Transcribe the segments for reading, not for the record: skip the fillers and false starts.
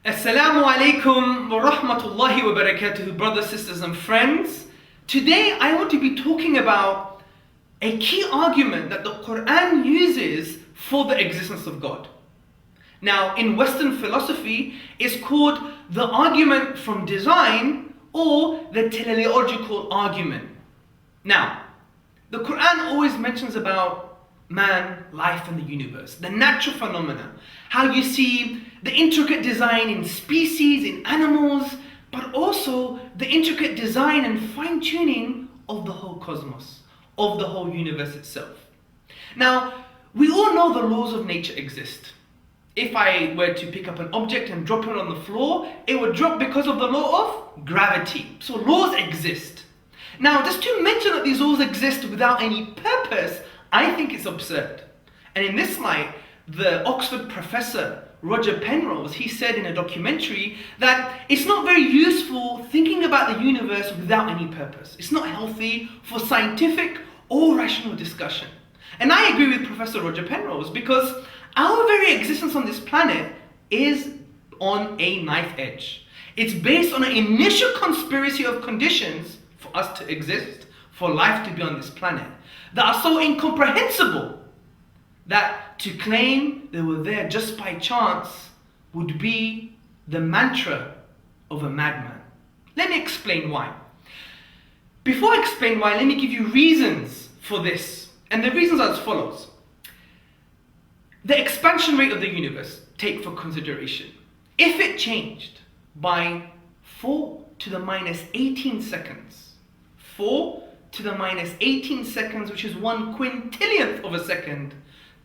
Assalamu alaikum wa rahmatullahi wa barakatuhu, brothers, sisters and friends. Today I want to be talking about a key argument that the Quran uses for the existence of God. Now, in Western philosophy, it's called the argument from design or the teleological argument. Now, the Quran always mentions about man, life and the universe, the natural phenomena, how you see the intricate design in species, in animals, but also the intricate design and fine-tuning of the whole cosmos, of the whole universe itself. Now, we all know the laws of nature exist. If I were to pick up an object and drop it on the floor, it would drop because of the law of gravity. So laws exist. Now, just to mention that these laws exist without any purpose, I think it's absurd. And in this light, the Oxford professor, Roger Penrose, he said in a documentary that it's not very useful thinking about the universe without any purpose. It's not healthy for scientific or rational discussion. And I agree with Professor Roger Penrose because our very existence on this planet is on a knife edge. It's based on an initial conspiracy of conditions for us to exist, for life to be on this planet, that are so incomprehensible that to claim they were there just by chance would be the mantra of a madman. Let me explain why. Before I explain why, let me give you reasons for this. And the reasons are as follows. The expansion rate of the universe, take for consideration. If it changed by 4 to the minus 18 seconds, 4 to the minus 18 seconds, which is 1/quintillionth of a second,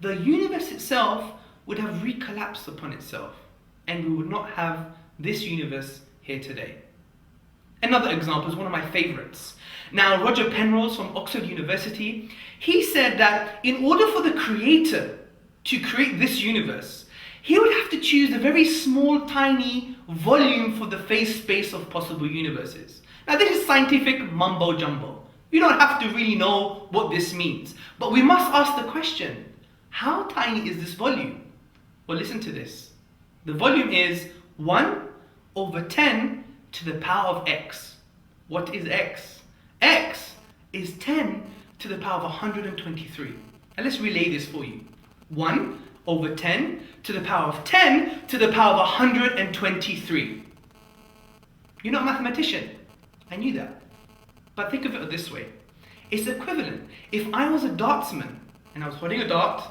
the universe itself would have recollapsed upon itself, and we would not have this universe here today. Another example is one of my favorites. Now, Roger Penrose from Oxford University, he said that in order for the creator to create this universe, he would have to choose a very small, tiny volume for the phase space of possible universes. Now, this is scientific mumbo jumbo. You don't have to really know what this means. But we must ask the question, how tiny is this volume? Well, listen to this. The volume is 1/10 to the power of x. What is x? X is 10 to the power of 123. And let's relay this for you. 1/10 to the power of 10 to the power of 123. You're not a mathematician. I knew that. But think of it this way. It's equivalent. If I was a dartsman and I was holding a dart,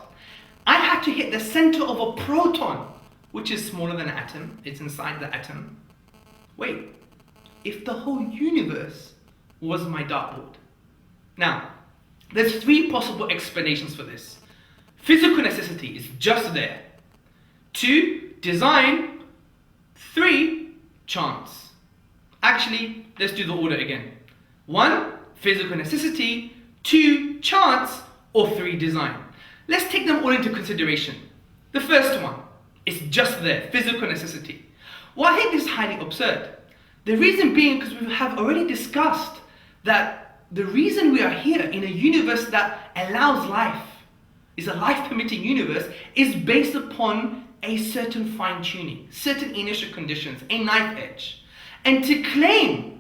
I had to hit the center of a proton, which is smaller than an atom. It's inside the atom. Wait, if the whole universe was my dartboard. Now, there's 3 possible explanations for this. Physical necessity is just there. 2, design. 3, chance. Actually, let's do the order again. 1, physical necessity. 2, chance. Or 3, design. Let's take them all into consideration. The first one is just there, physical necessity. Well, I think this is highly absurd. The reason being because we have already discussed that the reason we are here in a universe that allows life, is a life-permitting universe, is based upon a certain fine-tuning, certain initial conditions, a knife edge. And to claim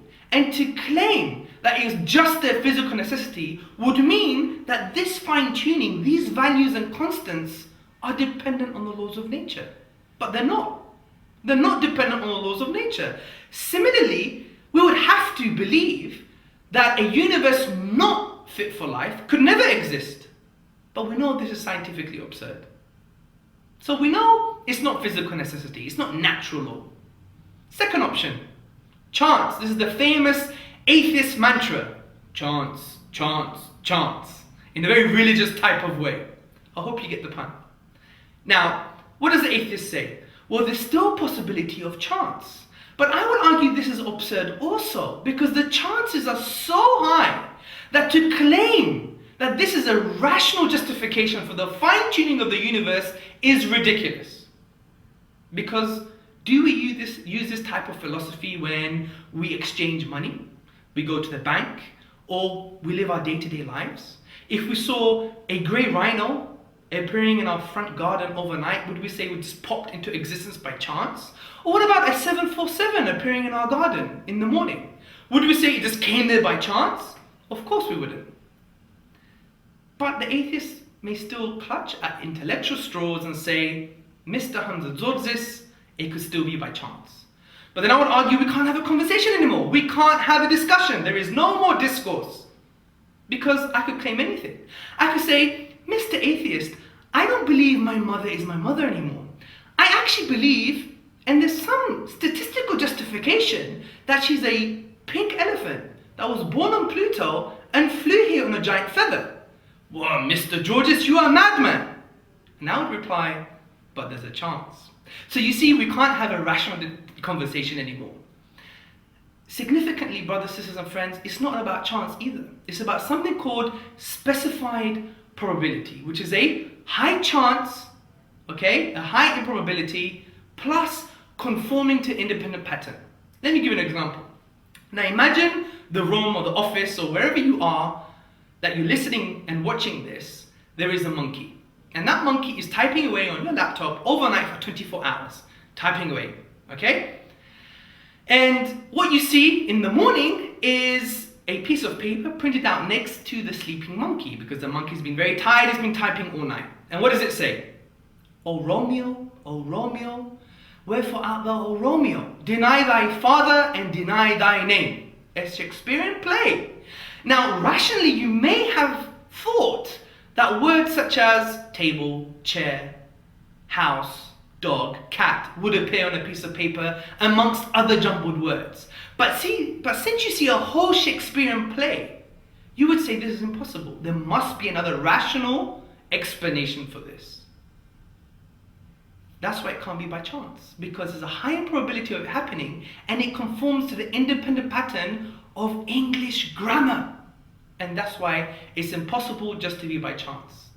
that it is just their physical necessity would mean that this fine-tuning, these values and constants are dependent on the laws of nature. But they're not. They're not dependent on the laws of nature. Similarly, we would have to believe that a universe not fit for life could never exist. But we know this is scientifically absurd. So we know it's not physical necessity, it's not natural law. Second option, chance. This is the famous atheist mantra. Chance, chance, chance. In a very religious type of way. I hope you get the pun. Now, what does the atheist say? Well, there's still a possibility of chance. But I would argue this is absurd also, because the chances are so high that to claim that this is a rational justification for the fine-tuning of the universe is ridiculous. Because do we use this type of philosophy when we exchange money, we go to the bank, or we live our day-to-day lives? If we saw a grey rhino appearing in our front garden overnight, would we say it just popped into existence by chance? Or what about a 747 appearing in our garden in the morning? Would we say it just came there by chance? Of course we wouldn't. But the atheist may still clutch at intellectual straws and say, Mr. Hamza Tzortzis, it could still be by chance. But then I would argue we can't have a conversation anymore. We can't have a discussion. There is no more discourse. Because I could claim anything. I could say, Mr. Atheist, I don't believe my mother is my mother anymore. I actually believe, and there's some statistical justification, that she's a pink elephant that was born on Pluto and flew here on a giant feather. Well, Mr. Tzortzis, you are a madman. And I would reply, but there's a chance. So you see, we can't have a rational conversation anymore. Significantly, brothers, sisters and friends, it's not about chance either. It's about something called specified probability, which is a high chance, okay, a high improbability, plus conforming to independent pattern. Let me give you an example. Now imagine the room or the office or wherever you are that you're listening and watching this, there is a monkey. And that monkey is typing away on your laptop overnight for 24 hours. Typing away, okay? And what you see in the morning is a piece of paper printed out next to the sleeping monkey, because the monkey's been very tired, it's been typing all night. And what does it say? O Romeo, wherefore art thou, O Romeo? Deny thy father and deny thy name. A Shakespearean play. Now, rationally, you may have thought that words such as table, chair, house, dog, cat would appear on a piece of paper amongst other jumbled words. But since you see a whole Shakespearean play, you would say this is impossible. There must be another rational explanation for this. That's why it can't be by chance, because there's a higher probability of it happening and it conforms to the independent pattern of English grammar. And that's why it's impossible just to be by chance.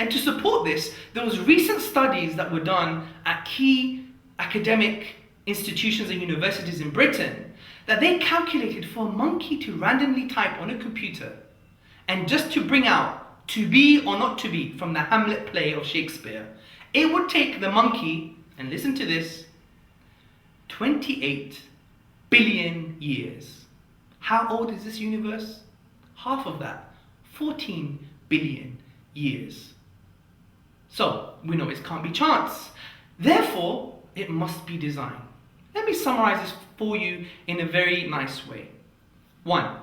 And to support this, there was recent studies that were done at key academic institutions and universities in Britain that they calculated for a monkey to randomly type on a computer and just to bring out to be or not to be from the Hamlet play of Shakespeare, it would take the monkey, and listen to this, 28 billion years. How old is this universe? Half of that, 14 billion years. So, we know it can't be chance. Therefore, it must be design. Let me summarize this for you in a very nice way. 1.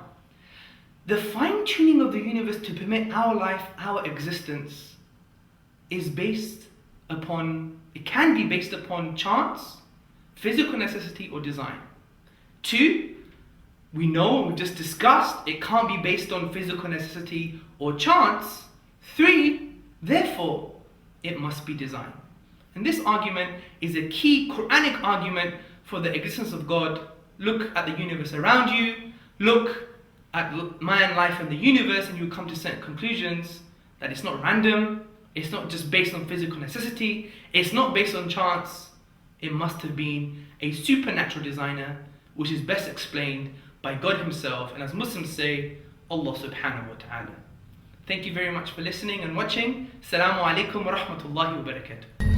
The fine-tuning of the universe to permit our life, our existence, is based upon, it can be based upon chance, physical necessity, or design. 2, we know, we just discussed, it can't be based on physical necessity or chance. 3, therefore, it must be design. And this argument is a key Quranic argument for the existence of God. Look at the universe around you, look at man, life, and the universe, and you come to certain conclusions that it's not random, it's not just based on physical necessity, it's not based on chance. It must have been a supernatural designer, which is best explained by God Himself, and as Muslims say, Allah subhanahu wa ta'ala. Thank you very much for listening and watching. Assalamu alaikum wa rahmatullahi wa barakatuh.